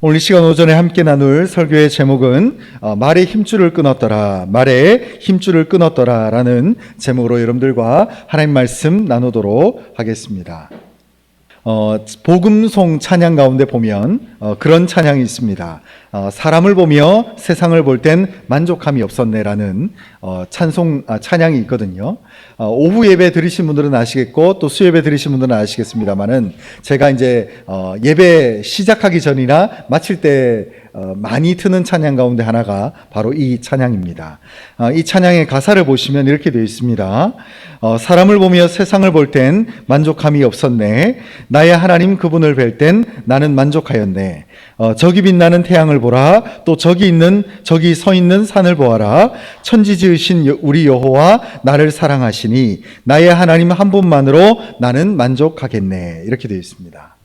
오늘 이 시간 오전에 함께 나눌 설교의 제목은 말의 힘줄을 끊었더라, 말의 힘줄을 끊었더라 라는 제목으로 여러분들과 하나님 말씀 나누도록 하겠습니다. 복음송 찬양 가운데 보면 그런 찬양이 있습니다. 사람을 보며 세상을 볼 땐 만족함이 없었네라는 찬양이 있거든요. 오후 예배 들으신 분들은 아시겠고 또 수예배 들으신 분들은 아시겠습니다만은 제가 이제 예배 시작하기 전이나 마칠 때 많이 트는 찬양 가운데 하나가 바로 이 찬양입니다. 이 찬양의 가사를 보시면 이렇게 되어 있습니다. 사람을 보며 세상을 볼 땐 만족함이 없었네. 나의 하나님 그분을 뵐 땐 나는 만족하였네. 저기 빛나는 태양을 보라. 또 저기 서 있는 산을 보아라. 천지 지으신 우리 여호와 나를 사랑하시니 나의 하나님 한 분만으로 나는 만족하겠네. 이렇게 되어 있습니다.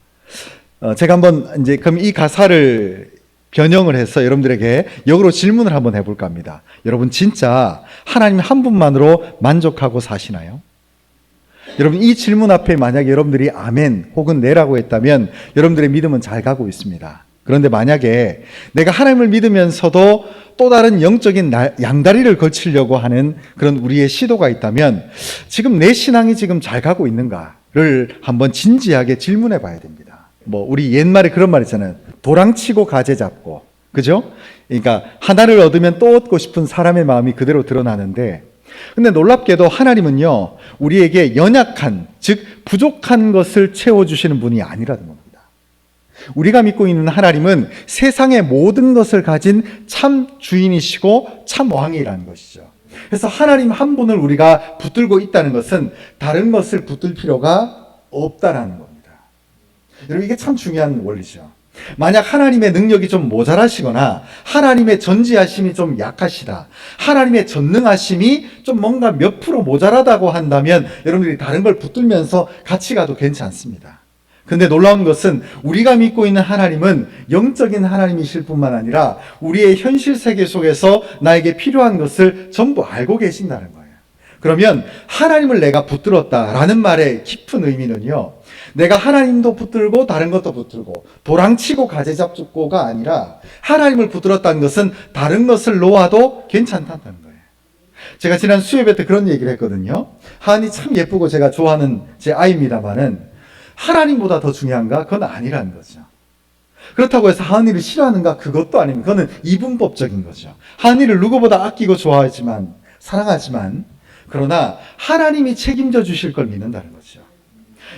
제가 한번 이제 그럼 이 가사를 변형을 해서 여러분들에게 역으로 질문을 한번 해볼까 합니다. 여러분 진짜 하나님 한 분만으로 만족하고 사시나요? 여러분 이 질문 앞에 만약에 여러분들이 아멘 혹은 네라고 했다면 여러분들의 믿음은 잘 가고 있습니다. 그런데 만약에 내가 하나님을 믿으면서도 또 다른 영적인 양다리를 걸치려고 하는 그런 우리의 시도가 있다면 지금 내 신앙이 지금 잘 가고 있는가를 한번 진지하게 질문해 봐야 됩니다. 우리 옛말에 그런 말 있잖아요. 도랑치고 가재 잡고. 그죠? 그러니까 하나를 얻으면 또 얻고 싶은 사람의 마음이 그대로 드러나는데, 근데 놀랍게도 하나님은요, 우리에게 연약한, 즉 부족한 것을 채워주시는 분이 아니라는 겁니다. 우리가 믿고 있는 하나님은 세상의 모든 것을 가진 참 주인이시고 참 왕이라는 것이죠. 그래서 하나님 한 분을 우리가 붙들고 있다는 것은 다른 것을 붙들 필요가 없다라는 겁니다. 여러분 이게 참 중요한 원리죠. 만약 하나님의 능력이 좀 모자라시거나 하나님의 전지하심이 좀 약하시다, 하나님의 전능하심이 좀 뭔가 몇 프로 모자라다고 한다면 여러분들이 다른 걸 붙들면서 같이 가도 괜찮습니다. 근데 놀라운 것은 우리가 믿고 있는 하나님은 영적인 하나님이실 뿐만 아니라 우리의 현실 세계 속에서 나에게 필요한 것을 전부 알고 계신다는 거예요. 그러면 하나님을 내가 붙들었다라는 말의 깊은 의미는요, 내가 하나님도 붙들고 다른 것도 붙들고 도랑치고 가재 잡고가 아니라 하나님을 붙들었다는 것은 다른 것을 놓아도 괜찮다는 거예요. 제가 지난 수요예배 때 그런 얘기를 했거든요. 하은이 참 예쁘고 제가 좋아하는 제 아이입니다만은 하나님보다 더 중요한가? 그건 아니라는 거죠. 그렇다고 해서 하은이를 싫어하는가? 그것도 아닙니다. 그거는 이분법적인 거죠. 하은이를 누구보다 아끼고 좋아하지만 사랑하지만 그러나 하나님이 책임져 주실 걸 믿는다는 거죠.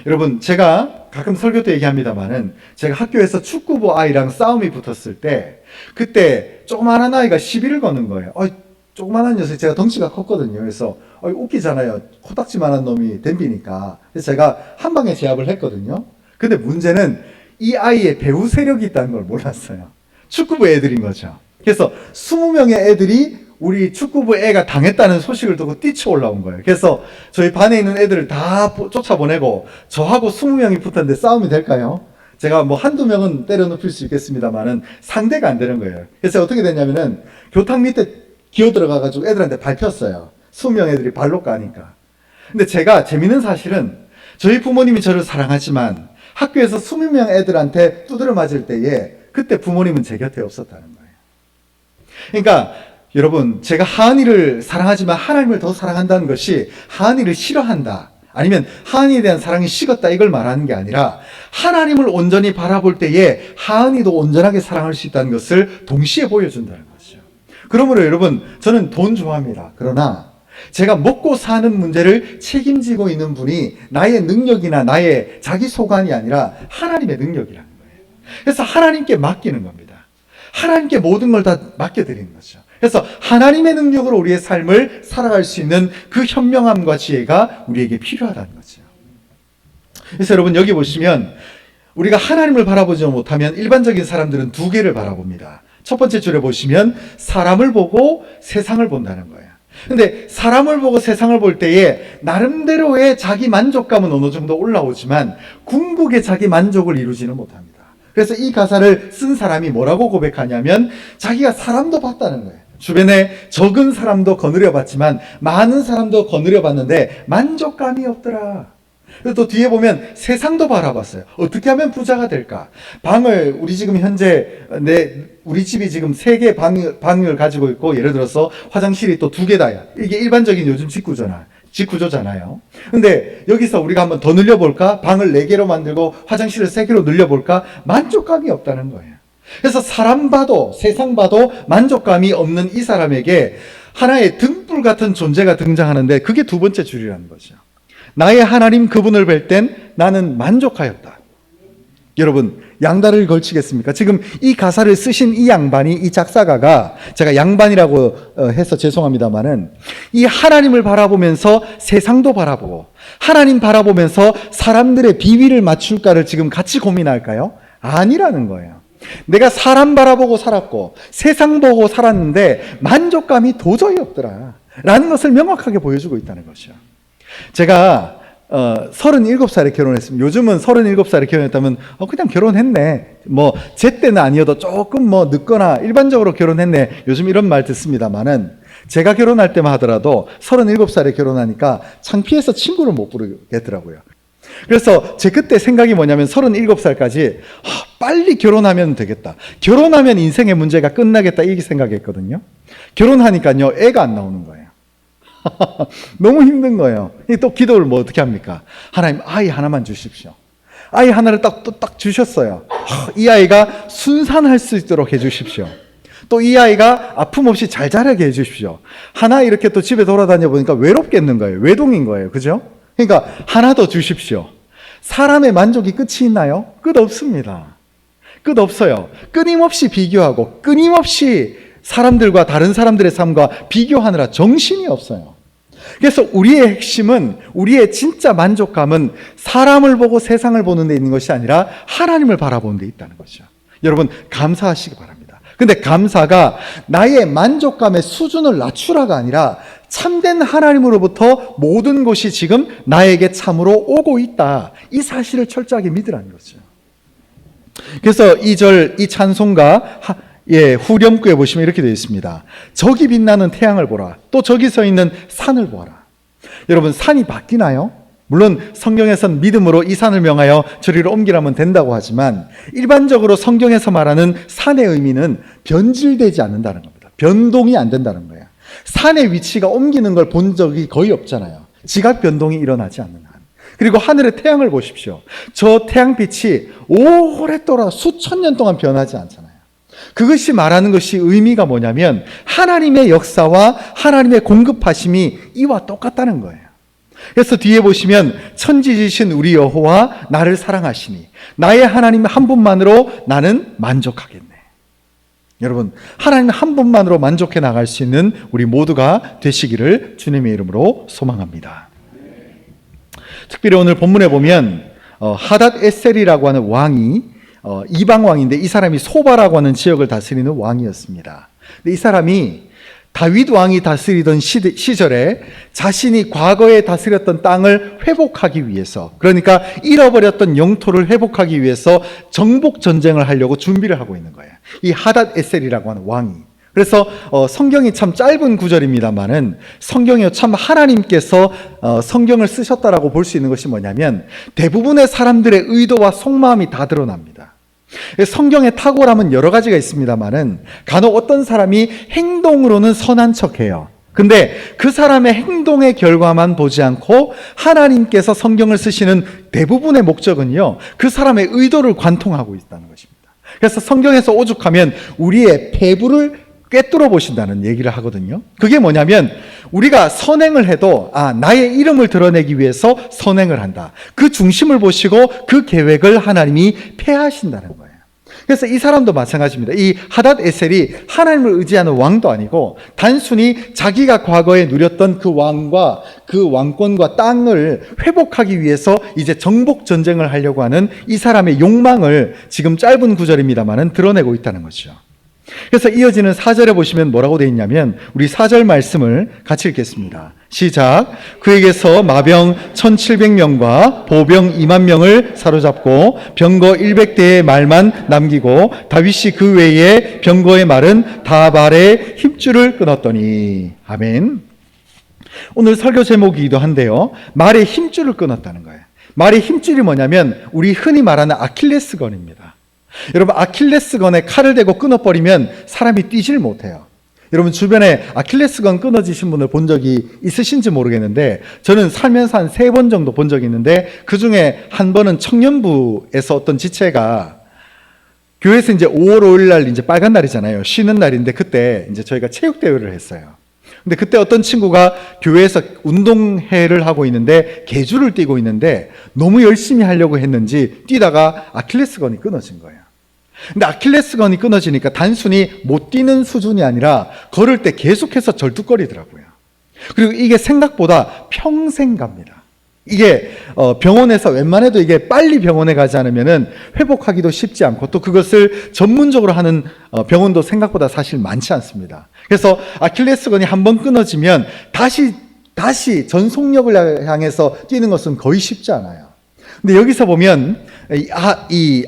여러분 제가 가끔 설교 때 얘기합니다만은 제가 학교에서 축구부 아이랑 싸움이 붙었을 때 그때 조그마한 아이가 시비를 거는 거예요. 조그마한 녀석이 제가 덩치가 컸거든요. 그래서 웃기잖아요. 코딱지만한 놈이 덤비니까. 그래서 제가 한 방에 제압을 했거든요. 근데 문제는 이 아이의 배우 세력이 있다는 걸 몰랐어요. 축구부 애들인 거죠. 그래서 20명의 애들이 우리 축구부 애가 당했다는 소식을 듣고 뛰쳐 올라온 거예요. 그래서 저희 반에 있는 애들을 다 쫓아보내고 저하고 20명이 붙었는데 싸움이 될까요? 제가 한두 명은 때려 눕힐 수 있겠습니다만은 상대가 안 되는 거예요. 그래서 어떻게 됐냐면은 교탁 밑에 기어 들어가가지고 애들한테 밟혔어요. 20명 애들이 발로 까니까. 근데 제가 재밌는 사실은 저희 부모님이 저를 사랑하지만 학교에서 20명 애들한테 두드려 맞을 때에 그때 부모님은 제 곁에 없었다는 거예요. 그러니까 여러분 제가 하은이를 사랑하지만 하나님을 더 사랑한다는 것이 하은이를 싫어한다 아니면 하은이에 대한 사랑이 식었다 이걸 말하는 게 아니라 하나님을 온전히 바라볼 때에 하은이도 온전하게 사랑할 수 있다는 것을 동시에 보여준다는 거죠. 그러므로 여러분 저는 돈 좋아합니다. 그러나 제가 먹고 사는 문제를 책임지고 있는 분이 나의 능력이나 나의 자기 소관이 아니라 하나님의 능력이라는 거예요. 그래서 하나님께 맡기는 겁니다. 하나님께 모든 걸 다 맡겨드리는 거죠. 그래서 하나님의 능력으로 우리의 삶을 살아갈 수 있는 그 현명함과 지혜가 우리에게 필요하다는 거죠. 그래서 여러분 여기 보시면 우리가 하나님을 바라보지 못하면 일반적인 사람들은 두 개를 바라봅니다. 첫 번째 줄에 보시면 사람을 보고 세상을 본다는 거예요. 근데 사람을 보고 세상을 볼 때에 나름대로의 자기 만족감은 어느 정도 올라오지만 궁극의 자기 만족을 이루지는 못합니다. 그래서 이 가사를 쓴 사람이 뭐라고 고백하냐면 자기가 사람도 봤다는 거예요. 주변에 적은 사람도 거느려 봤지만 많은 사람도 거느려 봤는데 만족감이 없더라. 그리고 또 뒤에 보면 세상도 바라봤어요. 어떻게 하면 부자가 될까? 방을, 우리 지금 현재, 우리 집이 지금 3개 방을 가지고 있고, 예를 들어서 화장실이 또 2개 다야. 이게 일반적인 요즘 직구조잖아요. 근데 여기서 우리가 한번 더 늘려볼까? 방을 4개로 만들고 화장실을 3개로 늘려볼까? 만족감이 없다는 거예요. 그래서 사람 봐도, 세상 봐도 만족감이 없는 이 사람에게 하나의 등불 같은 존재가 등장하는데, 그게 2번째 줄이라는 거죠. 나의 하나님 그분을 뵐 땐 나는 만족하였다. 여러분, 양다리를 걸치겠습니까? 지금 이 가사를 쓰신 이 양반이, 이 작사가가, 제가 양반이라고 해서 죄송합니다만은, 이 하나님을 바라보면서 세상도 바라보고 하나님 바라보면서 사람들의 비위를 맞출까를 지금 같이 고민할까요? 아니라는 거예요. 내가 사람 바라보고 살았고 세상 보고 살았는데 만족감이 도저히 없더라 라는 것을 명확하게 보여주고 있다는 것이죠. 제가 37살에 결혼했습니다. 요즘은 37살에 결혼했다면 그냥 결혼했네, 제 때는 아니어도 조금 늦거나 일반적으로 결혼했네, 요즘 이런 말 듣습니다만은, 제가 결혼할 때만 하더라도 37살에 결혼하니까 창피해서 친구를 못 부르겠더라고요. 그래서 제 그때 생각이 뭐냐면 37살까지 빨리 결혼하면 되겠다, 결혼하면 인생의 문제가 끝나겠다, 이렇게 생각했거든요. 결혼하니까요 애가 안 나오는 거예요. 너무 힘든 거예요. 또 기도를 어떻게 합니까? 하나님, 아이 하나만 주십시오. 아이 하나를 딱 주셨어요. 이 아이가 순산할 수 있도록 해주십시오. 또 이 아이가 아픔 없이 잘 자라게 해주십시오. 하나 이렇게 또 집에 돌아다녀 보니까 외롭겠는 거예요. 외동인 거예요. 그죠? 그러니까 하나 더 주십시오. 사람의 만족이 끝이 있나요? 끝 없습니다. 끝 없어요. 끊임없이 비교하고 끊임없이 사람들과 다른 사람들의 삶과 비교하느라 정신이 없어요. 그래서 우리의 핵심은, 우리의 진짜 만족감은 사람을 보고 세상을 보는 데 있는 것이 아니라 하나님을 바라보는 데 있다는 거죠. 여러분, 감사하시기 바랍니다. 근데 감사가 나의 만족감의 수준을 낮추라가 아니라 참된 하나님으로부터 모든 것이 지금 나에게 참으로 오고 있다, 이 사실을 철저하게 믿으라는 거죠. 그래서 이 찬송가 후렴구에 보시면 이렇게 되어 있습니다. 저기 빛나는 태양을 보라. 또 저기 서 있는 산을 보아라. 여러분, 산이 바뀌나요? 물론 성경에선 믿음으로 이 산을 명하여 저리로 옮기라면 된다고 하지만, 일반적으로 성경에서 말하는 산의 의미는 변질되지 않는다는 겁니다. 변동이 안 된다는 거예요. 산의 위치가 옮기는 걸 본 적이 거의 없잖아요. 지각 변동이 일어나지 않는 한. 그리고 하늘의 태양을 보십시오. 저 태양빛이 오랫동안 수천 년 동안 변하지 않잖아요. 그것이 말하는 것이 의미가 뭐냐면 하나님의 역사와 하나님의 공급하심이 이와 똑같다는 거예요. 그래서 뒤에 보시면 천지지신 우리 여호와 나를 사랑하시니 나의 하나님 한 분만으로 나는 만족하겠네. 여러분, 하나님 한 분만으로 만족해 나갈 수 있는 우리 모두가 되시기를 주님의 이름으로 소망합니다. 특별히 오늘 본문에 보면 하닷 에셀이라고 하는 왕이 이방 왕인데, 이 사람이 소바라고 하는 지역을 다스리는 왕이었습니다. 근데 이 사람이 다윗 왕이 다스리던 시절에 자신이 과거에 다스렸던 땅을 회복하기 위해서, 그러니까 잃어버렸던 영토를 회복하기 위해서 정복 전쟁을 하려고 준비를 하고 있는 거예요. 이 하닷 에셀이라고 하는 왕이. 그래서 성경이 참 짧은 구절입니다만은 성경이 참 하나님께서 성경을 쓰셨다라고 볼 수 있는 것이 뭐냐면 대부분의 사람들의 의도와 속마음이 다 드러납니다. 성경의 탁월함은 여러 가지가 있습니다만은 간혹 어떤 사람이 행동으로는 선한 척해요. 근데 그 사람의 행동의 결과만 보지 않고 하나님께서 성경을 쓰시는 대부분의 목적은요, 그 사람의 의도를 관통하고 있다는 것입니다. 그래서 성경에서 오죽하면 우리의 배부를 꿰뚫어 보신다는 얘기를 하거든요. 그게 뭐냐면 우리가 선행을 해도 나의 이름을 드러내기 위해서 선행을 한다, 그 중심을 보시고 그 계획을 하나님이 폐하신다는 거예요. 그래서 이 사람도 마찬가지입니다. 이 하닷 에셀이 하나님을 의지하는 왕도 아니고 단순히 자기가 과거에 누렸던 그 왕과 그 왕권과 땅을 회복하기 위해서 이제 정복 전쟁을 하려고 하는 이 사람의 욕망을 지금 짧은 구절입니다만은 드러내고 있다는 거죠. 그래서 이어지는 4절에 보시면 뭐라고 되어 있냐면, 우리 4절 말씀을 같이 읽겠습니다. 시작. 그에게서 마병 1700명과 보병 2만 명을 사로잡고 병거 100대의 말만 남기고 다윗이 그 외에 병거의 말은 다 발에 힘줄을 끊었더니. 아멘. 오늘 설교 제목이기도 한데요, 말에 힘줄을 끊었다는 거예요. 말의 힘줄이 뭐냐면 우리 흔히 말하는 아킬레스건입니다. 여러분, 아킬레스건에 칼을 대고 끊어버리면 사람이 뛰질 못해요. 여러분, 주변에 아킬레스건 끊어지신 분을 본 적이 있으신지 모르겠는데, 저는 살면서 한 3번 정도 본 적이 있는데, 그 중에 한 번은 청년부에서 어떤 지체가 교회에서 이제 5월 5일 날 이제 빨간 날이잖아요. 쉬는 날인데, 그때 이제 저희가 체육대회를 했어요. 근데 그때 어떤 친구가 교회에서 운동회를 하고 있는데 계주를 뛰고 있는데 너무 열심히 하려고 했는지 뛰다가 아킬레스건이 끊어진 거예요. 근데 아킬레스건이 끊어지니까 단순히 못 뛰는 수준이 아니라 걸을 때 계속해서 절뚝거리더라고요. 그리고 이게 생각보다 평생 갑니다. 이게 병원에서 웬만해도 이게 빨리 병원에 가지 않으면은 회복하기도 쉽지 않고, 또 그것을 전문적으로 하는 병원도 생각보다 사실 많지 않습니다. 그래서 아킬레스건이 한번 끊어지면 다시 전속력을 향해서 뛰는 것은 거의 쉽지 않아요. 근데 여기서 보면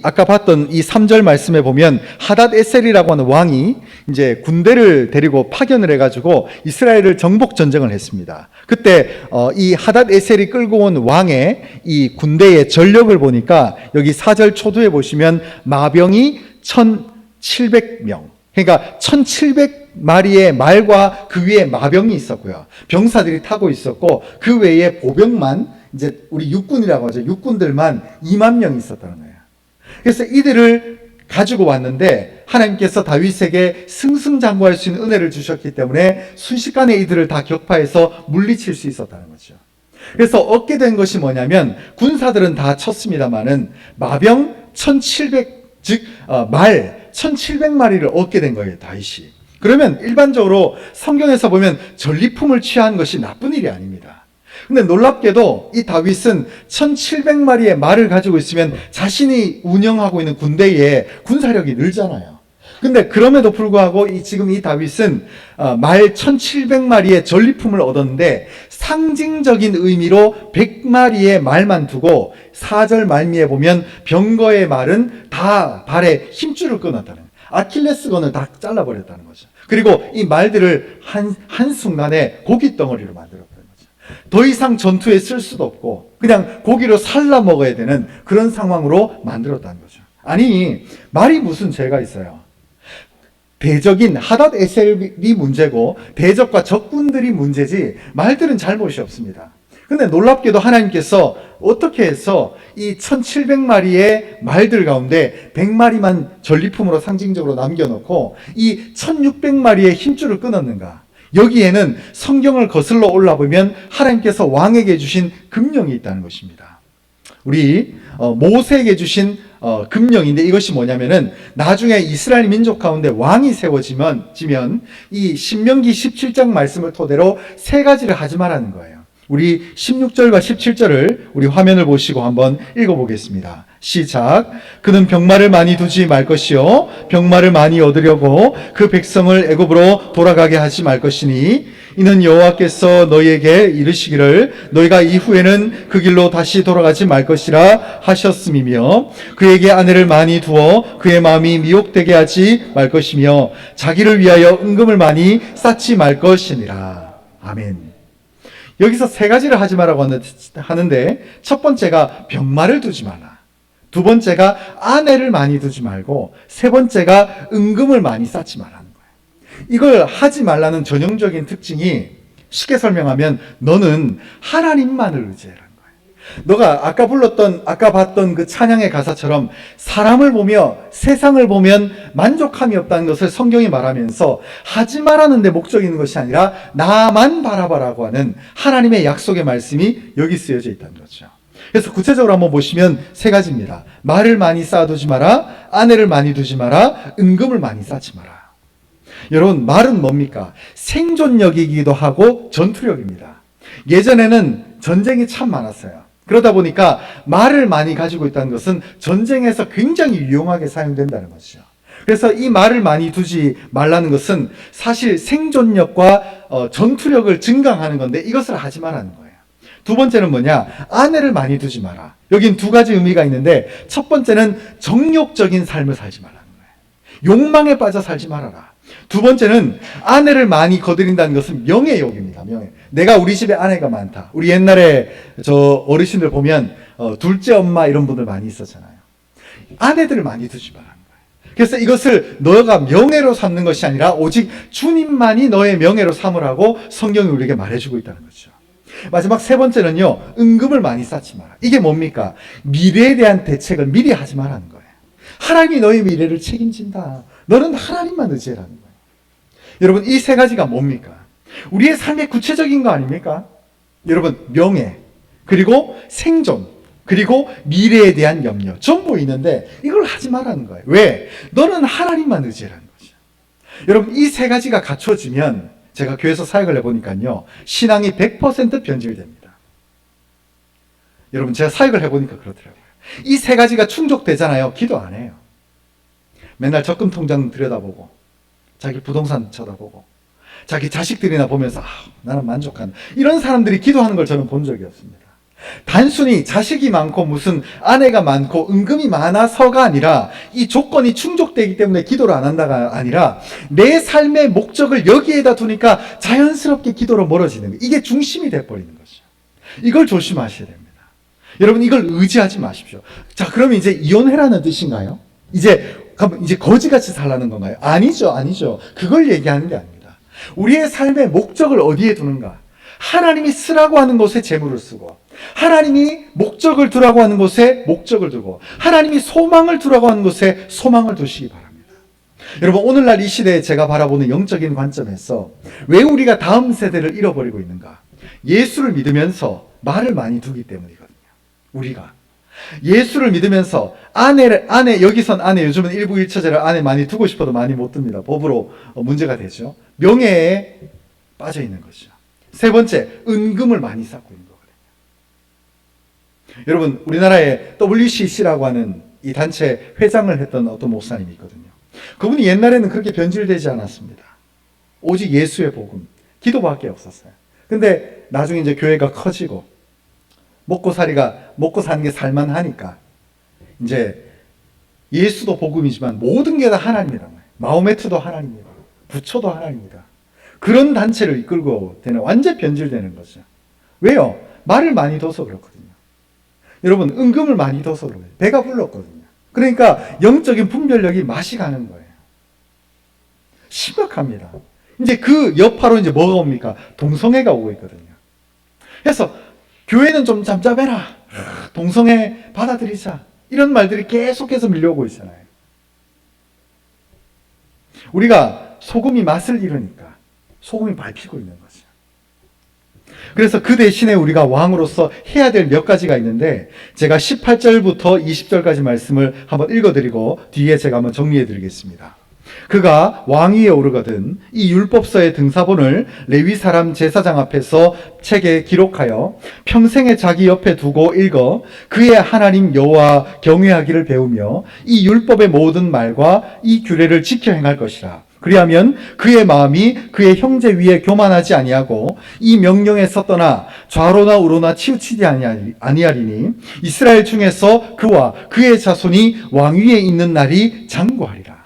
아까 봤던 이 3절 말씀에 보면 하닷 에셀이라고 하는 왕이 이제 군대를 데리고 파견을 해가지고 이스라엘을 정복 전쟁을 했습니다. 그때 이 하닷 에셀이 끌고 온 왕의 이 군대의 전력을 보니까 여기 4절 초두에 보시면 마병이 1,700명, 그러니까 1,700마리의 말과 그 위에 마병이 있었고요. 병사들이 타고 있었고, 그 외에 보병만, 이제 우리 육군이라고 하죠. 육군들만 2만 명이 있었다는 거예요. 그래서 이들을 가지고 왔는데 하나님께서 다윗에게 승승장구할 수 있는 은혜를 주셨기 때문에 순식간에 이들을 다 격파해서 물리칠 수 있었다는 거죠. 그래서 얻게 된 것이 뭐냐면, 군사들은 다 쳤습니다마는 마병 1,700, 즉 말 1,700마리를 얻게 된 거예요, 다윗이. 그러면 일반적으로 성경에서 보면 전리품을 취한 것이 나쁜 일이 아닙니다. 근데 놀랍게도 이 다윗은 1,700마리의 말을 가지고 있으면 자신이 운영하고 있는 군대에 군사력이 늘잖아요. 근데 그럼에도 불구하고 지금 이 다윗은 말 1,700마리의 전리품을 얻었는데 상징적인 의미로 100마리의 말만 두고 4절 말미에 보면 병거의 말은 다 발에 힘줄을 끊었다는 거예요. 아킬레스건을 다 잘라버렸다는 거죠. 그리고 이 말들을 한순간에 고깃덩어리로 만들었다. 더 이상 전투에 쓸 수도 없고 그냥 고기로 살라 먹어야 되는 그런 상황으로 만들었다는 거죠. 아니, 말이 무슨 죄가 있어요? 대적인 하닷 에셀이 문제고 대적과 적군들이 문제지 말들은 잘못이 없습니다. 근데 놀랍게도 하나님께서 어떻게 해서 이 1,700마리의 말들 가운데 100마리만 전리품으로 상징적으로 남겨놓고 이 1,600마리의 힘줄을 끊었는가? 여기에는 성경을 거슬러 올라보면 하나님께서 왕에게 주신 금령이 있다는 것입니다. 우리 모세에게 주신 금령인데, 이것이 뭐냐면은 나중에 이스라엘 민족 가운데 왕이 세워지면 이 신명기 17장 말씀을 토대로 3가지를 하지 말라는 거예요. 우리 16절과 17절을 우리 화면을 보시고 한번 읽어보겠습니다. 시작. 그는 병마를 많이 두지 말 것이요 병마를 많이 얻으려고 그 백성을 애굽으로 돌아가게 하지 말 것이니 이는 여호와께서 너희에게 이르시기를 너희가 이후에는 그 길로 다시 돌아가지 말 것이라 하셨음이며, 그에게 아내를 많이 두어 그의 마음이 미혹되게 하지 말 것이며 자기를 위하여 은금을 많이 쌓지 말 것이니라. 아멘. 여기서 3가지를 하지 말라고 하는데, 첫 번째가 병마를 두지 말라, 두 번째가 아내를 많이 두지 말고, 세 번째가 은금을 많이 쌓지 말라는 거예요. 이걸 하지 말라는 전형적인 특징이 쉽게 설명하면 너는 하나님만을 의지해라는 거예요. 너가 아까 봤던 그 찬양의 가사처럼 사람을 보며 세상을 보면 만족함이 없다는 것을 성경이 말하면서 하지 말라는 데 목적이 있는 것이 아니라 나만 바라봐라고 하는 하나님의 약속의 말씀이 여기 쓰여져 있다는 거죠. 그래서 구체적으로 한번 보시면 3가지입니다. 말을 많이 쌓아두지 마라, 아내를 많이 두지 마라, 은금을 많이 쌓지 마라. 여러분, 말은 뭡니까? 생존력이기도 하고 전투력입니다. 예전에는 전쟁이 참 많았어요. 그러다 보니까 말을 많이 가지고 있다는 것은 전쟁에서 굉장히 유용하게 사용된다는 것이죠. 그래서 이 말을 많이 두지 말라는 것은 사실 생존력과 전투력을 증강하는 건데, 이것을 하지 말라는 거예요. 두 번째는 뭐냐? 아내를 많이 두지 마라. 여긴 2가지 의미가 있는데, 첫 번째는 정욕적인 삶을 살지 말라는 거예요. 욕망에 빠져 살지 말아라. 두 번째는 아내를 많이 거드린다는 것은 명예욕입니다. 명예. 내가 우리 집에 아내가 많다. 우리 옛날에 저 어르신들 보면 둘째 엄마 이런 분들 많이 있었잖아요. 아내들을 많이 두지 말라는 거예요. 그래서 이것을 너가 명예로 삼는 것이 아니라 오직 주님만이 너의 명예로 삼으라고 성경이 우리에게 말해주고 있다는 거죠. 마지막 세 번째는요, 은금을 많이 쌓지 마라. 이게 뭡니까? 미래에 대한 대책을 미리 하지 말라는 거예요. 하나님이 너의 미래를 책임진다. 너는 하나님만 의지해라는 거예요. 여러분, 이 세 가지가 뭡니까? 우리의 삶의 구체적인 거 아닙니까? 여러분, 명예, 그리고 생존, 그리고 미래에 대한 염려, 전부 있는데 이걸 하지 말라는 거예요. 왜? 너는 하나님만 의지해라는 거죠. 여러분, 이 세 가지가 갖춰지면, 제가 교회에서 사역을 해보니까요, 신앙이 100% 변질됩니다. 여러분, 제가 사역을 해보니까 그렇더라고요. 이 세 가지가 충족되잖아요. 기도 안 해요. 맨날 적금 통장 들여다보고, 자기 부동산 쳐다보고, 자기 자식들이나 보면서 나는 만족한다. 이런 사람들이 기도하는 걸 저는 본 적이 없습니다. 단순히 자식이 많고 무슨 아내가 많고 은금이 많아서가 아니라 이 조건이 충족되기 때문에 기도를 안 한다가 아니라 내 삶의 목적을 여기에다 두니까 자연스럽게 기도로 멀어지는 거예요. 이게 중심이 돼버리는 거죠. 이걸 조심하셔야 됩니다. 여러분, 이걸 의지하지 마십시오. 자, 그럼 이제 이혼해라는 뜻인가요? 이제 거지같이 살라는 건가요? 아니죠. 그걸 얘기하는 게 아닙니다. 우리의 삶의 목적을 어디에 두는가? 하나님이 쓰라고 하는 곳에 재물을 쓰고, 하나님이 목적을 두라고 하는 곳에 목적을 두고, 하나님이 소망을 두라고 하는 곳에 소망을 두시기 바랍니다. 여러분, 오늘날 이 시대에 제가 바라보는 영적인 관점에서 왜 우리가 다음 세대를 잃어버리고 있는가? 예수를 믿으면서 말을 많이 두기 때문이거든요. 우리가 예수를 믿으면서 여기선 아내, 요즘은 일부 일처제를 아내 많이 두고 싶어도 많이 못 둡니다. 법으로 문제가 되죠. 명예에 빠져 있는 것이죠. 세 번째, 은금을 많이 쌓고 있는 거거든요. 여러분, 우리나라에 WCC라고 하는 이 단체 회장을 했던 어떤 목사님이 있거든요. 그분이 옛날에는 그렇게 변질되지 않았습니다. 오직 예수의 복음, 기도밖에 없었어요. 근데 나중에 이제 교회가 커지고 먹고 사는 게 살만하니까 이제 예수도 복음이지만 모든 게 다 하나님이란 말이에요. 마호메트도 하나님이고 부처도 하나님이다. 그런 단체를 이끌고 되는, 완전 변질되는 거죠. 왜요? 말을 많이 둬서 그렇거든요. 여러분, 은금을 많이 둬서 그래요. 배가 불렀거든요. 그러니까 영적인 분별력이 맛이 가는 거예요. 심각합니다. 이제 그 여파로 이제 뭐가 옵니까? 동성애가 오고 있거든요. 그래서 교회는 좀 잠잠해라. 동성애 받아들이자. 이런 말들이 계속해서 밀려오고 있잖아요. 우리가 소금이 맛을 잃으니까 소금이 밟히고 있는 거죠. 그래서 그 대신에 우리가 왕으로서 해야 될 몇 가지가 있는데, 제가 18절부터 20절까지 말씀을 한번 읽어드리고 뒤에 제가 한번 정리해드리겠습니다. 그가 왕위에 오르거든 이 율법서의 등사본을 레위 사람 제사장 앞에서 책에 기록하여 평생에 자기 옆에 두고 읽어 그의 하나님 여호와 경외하기를 배우며 이 율법의 모든 말과 이 규례를 지켜 행할 것이라. 그리하면 그의 마음이 그의 형제 위에 교만하지 아니하고 이 명령에서 떠나 좌로나 우로나 치우치지 아니하리니 이스라엘 중에서 그와 그의 자손이 왕위에 있는 날이 장구하리라.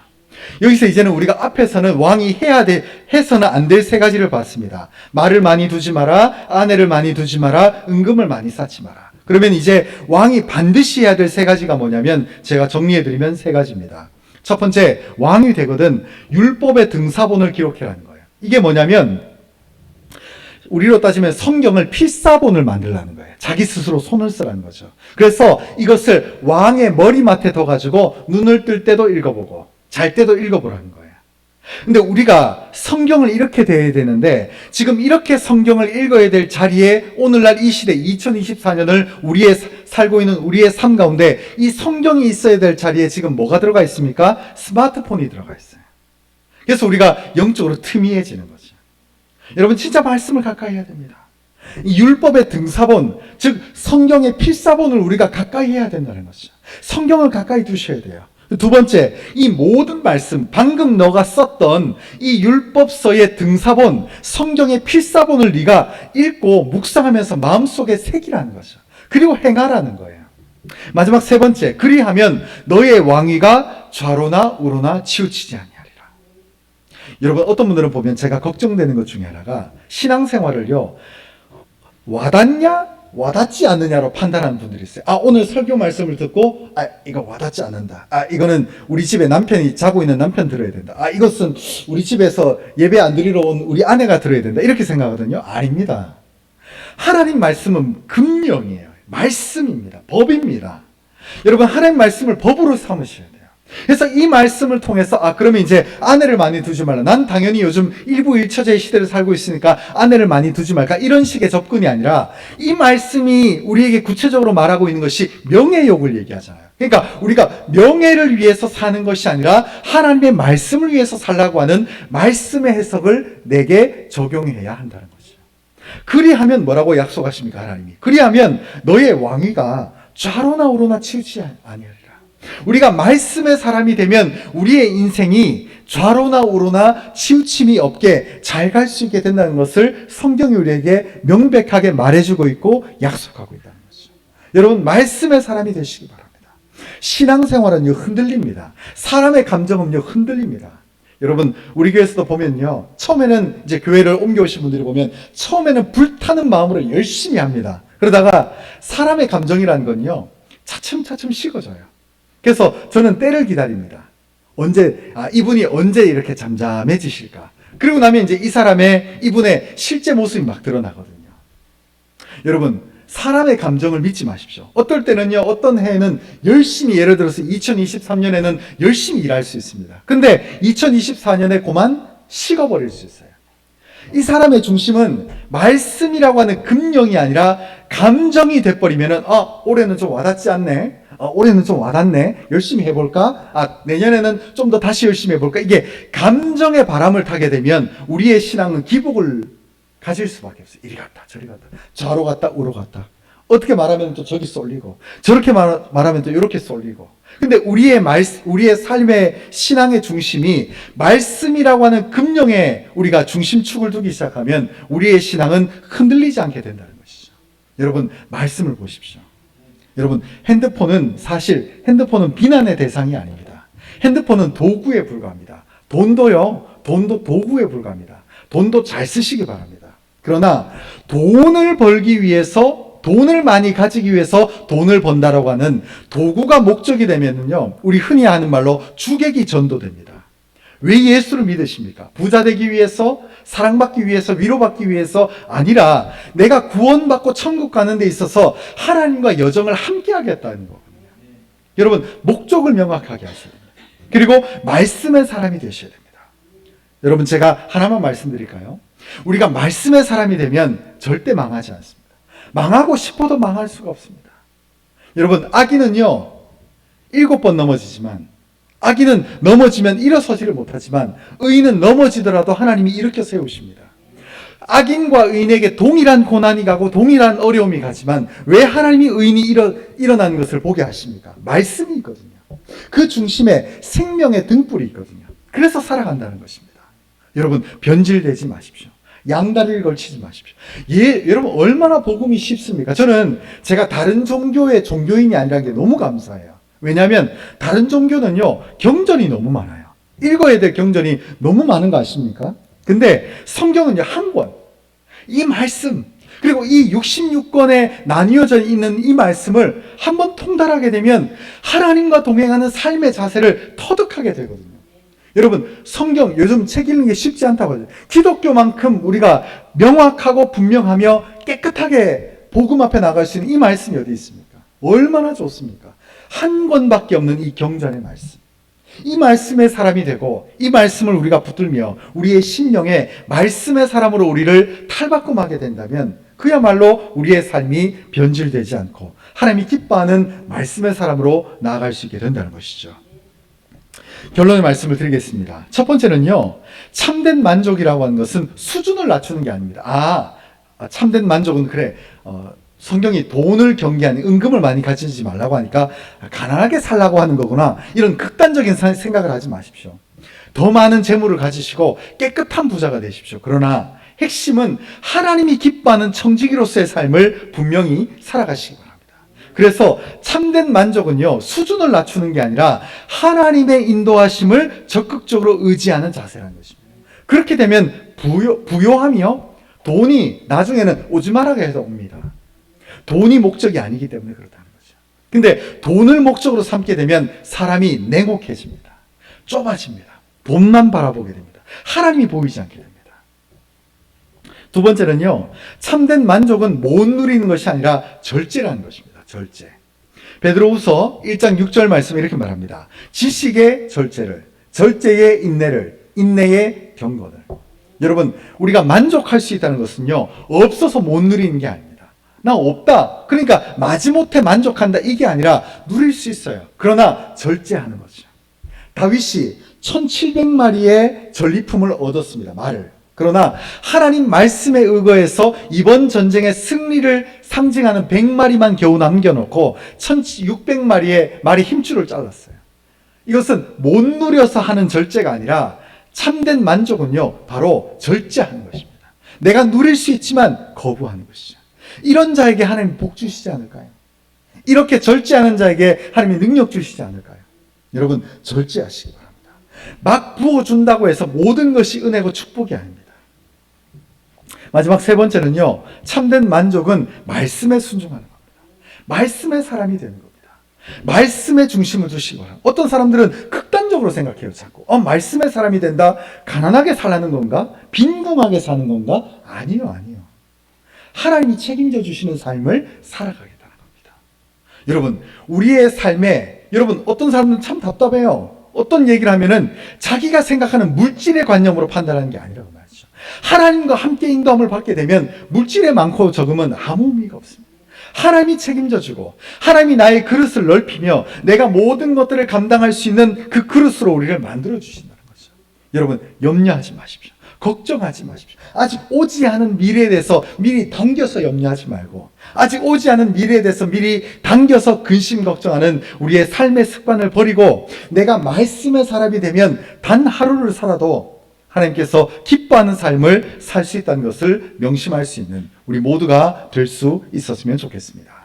여기서 이제는 우리가 앞에서는 왕이 해서는 안 될 세 가지를 봤습니다. 말을 많이 두지 마라, 아내를 많이 두지 마라, 은금을 많이 쌓지 마라. 그러면 이제 왕이 반드시 해야 될 세 가지가 뭐냐면, 제가 정리해드리면 세 가지입니다. 첫 번째, 왕이 되거든 율법의 등사본을 기록해라는 거예요. 이게 뭐냐면, 우리로 따지면 성경을 필사본을 만들라는 거예요. 자기 스스로 손을 쓰라는 거죠. 그래서 이것을 왕의 머리맡에 둬가지고 눈을 뜰 때도 읽어보고 잘 때도 읽어보라는 거예요. 근데 우리가 성경을 이렇게 돼야 되는데, 지금 이렇게 성경을 읽어야 될 자리에 오늘날 이 시대 2024년을 살고 있는 우리의 삶 가운데 이 성경이 있어야 될 자리에 지금 뭐가 들어가 있습니까? 스마트폰이 들어가 있어요. 그래서 우리가 영적으로 틈이해지는 거죠. 여러분, 진짜 말씀을 가까이 해야 됩니다. 이 율법의 등사본, 즉 성경의 필사본을 우리가 가까이 해야 된다는 거죠. 성경을 가까이 두셔야 돼요. 두 번째, 이 모든 말씀, 방금 너가 썼던 이 율법서의 등사본, 성경의 필사본을 네가 읽고 묵상하면서 마음속에 새기라는 거죠. 그리고 행하라는 거예요. 마지막 세 번째, 그리하면 너의 왕위가 좌로나 우로나 치우치지 아니하리라. 여러분, 어떤 분들은 보면 제가 걱정되는 것 중에 하나가, 신앙생활을요, 와닿냐 와닿지 않느냐로 판단하는 분들이 있어요. 오늘 설교 말씀을 듣고 이거 와닿지 않는다. 이거는 우리 집에 남편이 자고 있는 남편 들어야 된다. 이것은 우리 집에서 예배 안 드리러 온 우리 아내가 들어야 된다. 이렇게 생각하거든요. 아닙니다. 하나님 말씀은 금령이에요. 말씀입니다. 법입니다. 여러분, 하나님 말씀을 법으로 삼으셔야 돼요. 그래서 이 말씀을 통해서 그러면 이제 아내를 많이 두지 말라. 난 당연히 요즘 일부일처제의 시대를 살고 있으니까 아내를 많이 두지 말까, 이런 식의 접근이 아니라 이 말씀이 우리에게 구체적으로 말하고 있는 것이 명예욕을 얘기하잖아요. 그러니까 우리가 명예를 위해서 사는 것이 아니라 하나님의 말씀을 위해서 살라고 하는 말씀의 해석을 내게 적용해야 한다는 거죠. 그리하면 뭐라고 약속하십니까, 하나님이? 그리하면 너의 왕위가 좌로나 우로나 치우치지 아니하리라. 우리가 말씀의 사람이 되면 우리의 인생이 좌로나 우로나 치우침이 없게 잘 갈 수 있게 된다는 것을 성경이 우리에게 명백하게 말해주고 있고 약속하고 있다는 거죠. 여러분, 말씀의 사람이 되시기 바랍니다. 신앙생활은요, 흔들립니다. 사람의 감정은요, 흔들립니다. 여러분, 우리 교회에서도 보면요, 처음에는 이제 교회를 옮겨오신 분들이 보면 처음에는 불타는 마음으로 열심히 합니다. 그러다가 사람의 감정이라는 건요, 차츰차츰 식어져요. 그래서 저는 때를 기다립니다. 이분이 언제 이렇게 잠잠해지실까? 그리고 나면 이제 이분의 실제 모습이 막 드러나거든요. 여러분, 사람의 감정을 믿지 마십시오. 어떨 때는요, 어떤 해에는 열심히, 예를 들어서 2023년에는 열심히 일할 수 있습니다. 근데 2024년에 그만 식어버릴 수 있어요. 이 사람의 중심은 말씀이라고 하는 금령이 아니라 감정이 돼버리면은, 올해는 좀 와닿지 않네. 올해는 좀 와닿네. 열심히 해볼까? 내년에는 좀 더 다시 열심히 해볼까? 이게 감정의 바람을 타게 되면 우리의 신앙은 기복을 가질 수밖에 없어요. 이리 갔다, 저리 갔다, 좌로 갔다, 우로 갔다. 어떻게 말하면 또 저기 쏠리고, 저렇게 말하면 또 이렇게 쏠리고. 근데 우리의 삶의 신앙의 중심이 말씀이라고 하는 금령에 우리가 중심축을 두기 시작하면 우리의 신앙은 흔들리지 않게 된다는 것이죠. 여러분, 말씀을 보십시오. 여러분, 핸드폰은 비난의 대상이 아닙니다. 핸드폰은 도구에 불과합니다. 돈도 도구에 불과합니다. 돈도 잘 쓰시기 바랍니다. 그러나 돈을 벌기 위해서, 돈을 많이 가지기 위해서 돈을 번다라고 하는 도구가 목적이 되면은요, 우리 흔히 하는 말로 주객이 전도됩니다. 왜 예수를 믿으십니까? 부자 되기 위해서, 사랑받기 위해서, 위로받기 위해서 아니라 내가 구원받고 천국 가는 데 있어서 하나님과 여정을 함께 하겠다는 거거든요. 여러분, 목적을 명확하게 하셔야 됩니다. 그리고 말씀의 사람이 되셔야 됩니다. 여러분, 제가 하나만 말씀드릴까요? 우리가 말씀의 사람이 되면 절대 망하지 않습니다. 망하고 싶어도 망할 수가 없습니다. 여러분, 악인은요, 7번 넘어지지만, 악인은 넘어지면 일어서지를 못하지만 의인은 넘어지더라도 하나님이 일으켜 세우십니다. 악인과 의인에게 동일한 고난이 가고 동일한 어려움이 가지만 왜 하나님이 의인이 일어나는 것을 보게 하십니까? 말씀이 있거든요. 그 중심에 생명의 등불이 있거든요. 그래서 살아간다는 것입니다. 여러분, 변질되지 마십시오. 양다리를 걸치지 마십시오. 여러분, 얼마나 복음이 쉽습니까? 제가 다른 종교의 종교인이 아니라는 게 너무 감사해요. 왜냐하면 다른 종교는요, 경전이 너무 많아요. 읽어야 될 경전이 너무 많은 거 아십니까? 근데 성경은요, 한 권, 이 말씀, 그리고 이 66권에 나뉘어져 있는 이 말씀을 한번 통달하게 되면 하나님과 동행하는 삶의 자세를 터득하게 되거든요. 여러분, 성경 요즘 책 읽는 게 쉽지 않다고 하죠. 기독교만큼 우리가 명확하고 분명하며 깨끗하게 복음 앞에 나갈 수 있는 이 말씀이 어디 있습니까? 얼마나 좋습니까? 한 권밖에 없는 이 경전의 말씀. 이 말씀의 사람이 되고 이 말씀을 우리가 붙들며 우리의 심령에 말씀의 사람으로 우리를 탈바꿈하게 된다면 그야말로 우리의 삶이 변질되지 않고 하나님이 기뻐하는 말씀의 사람으로 나아갈 수 있게 된다는 것이죠. 결론의 말씀을 드리겠습니다. 첫 번째는요, 참된 만족이라고 하는 것은 수준을 낮추는 게 아닙니다. 참된 만족은 성경이 돈을 경계하는, 은금을 많이 가지지 말라고 하니까 가난하게 살라고 하는 거구나, 이런 극단적인 생각을 하지 마십시오. 더 많은 재물을 가지시고 깨끗한 부자가 되십시오. 그러나 핵심은 하나님이 기뻐하는 청지기로서의 삶을 분명히 살아가시기 바랍니다. 그래서 참된 만족은요, 수준을 낮추는 게 아니라 하나님의 인도하심을 적극적으로 의지하는 자세라는 것입니다. 그렇게 되면 부요함이요, 돈이 나중에는 오지 말아게 해서 옵니다. 돈이 목적이 아니기 때문에 그렇다는 거죠. 근데 돈을 목적으로 삼게 되면 사람이 냉혹해집니다. 좁아집니다. 돈만 바라보게 됩니다. 하나님이 보이지 않게 됩니다. 두 번째는요, 참된 만족은 못 누리는 것이 아니라 절제라는 것입니다. 절제. 베드로후서 1장 6절 말씀에 이렇게 말합니다. 지식의 절제를, 절제의 인내를, 인내의 경건을. 여러분, 우리가 만족할 수 있다는 것은요, 없어서 못 누리는 게 아닙니다. 나 없다, 그러니까 마지못해 만족한다, 이게 아니라 누릴 수 있어요. 그러나 절제하는 거죠. 다윗이 1700마리의 전리품을 얻었습니다. 말을. 그러나 하나님 말씀에 의거해서 이번 전쟁의 승리를 상징하는 100마리만 겨우 남겨놓고 1600마리의 말의 힘줄을 잘랐어요. 이것은 못 누려서 하는 절제가 아니라 참된 만족은요, 바로 절제하는 것입니다. 내가 누릴 수 있지만 거부하는 것이죠. 이런 자에게 하나님 복 주시지 않을까요? 이렇게 절제하는 자에게 하나님이 능력 주시지 않을까요? 여러분, 절제하시기 바랍니다. 막 부어준다고 해서 모든 것이 은혜고 축복이 아닙니다. 마지막 세 번째는요, 참된 만족은 말씀에 순종하는 겁니다. 말씀의 사람이 되는 겁니다. 말씀에 중심을 두시기 바랍니다. 어떤 사람들은 극단적으로 생각해요. 자꾸 말씀의 사람이 된다, 가난하게 살라는 건가? 빈궁하게 사는 건가? 아니요. 하나님이 책임져 주시는 삶을 살아가겠다는 겁니다. 여러분, 우리의 삶에, 여러분, 어떤 사람들은 참 답답해요. 어떤 얘기를 하면은 자기가 생각하는 물질의 관념으로 판단하는 게 아니라고 말이죠. 하나님과 함께 인도함을 받게 되면 물질의 많고 적음은 아무 의미가 없습니다. 하나님이 책임져 주고 하나님이 나의 그릇을 넓히며 내가 모든 것들을 감당할 수 있는 그 그릇으로 우리를 만들어 주신다는 거죠. 여러분, 염려하지 마십시오. 걱정하지 마십시오. 아직 오지 않은 미래에 대해서 미리 당겨서 염려하지 말고, 아직 오지 않은 미래에 대해서 미리 당겨서 근심 걱정하는 우리의 삶의 습관을 버리고, 내가 말씀의 사람이 되면 단 하루를 살아도 하나님께서 기뻐하는 삶을 살 수 있다는 것을 명심할 수 있는 우리 모두가 될 수 있었으면 좋겠습니다.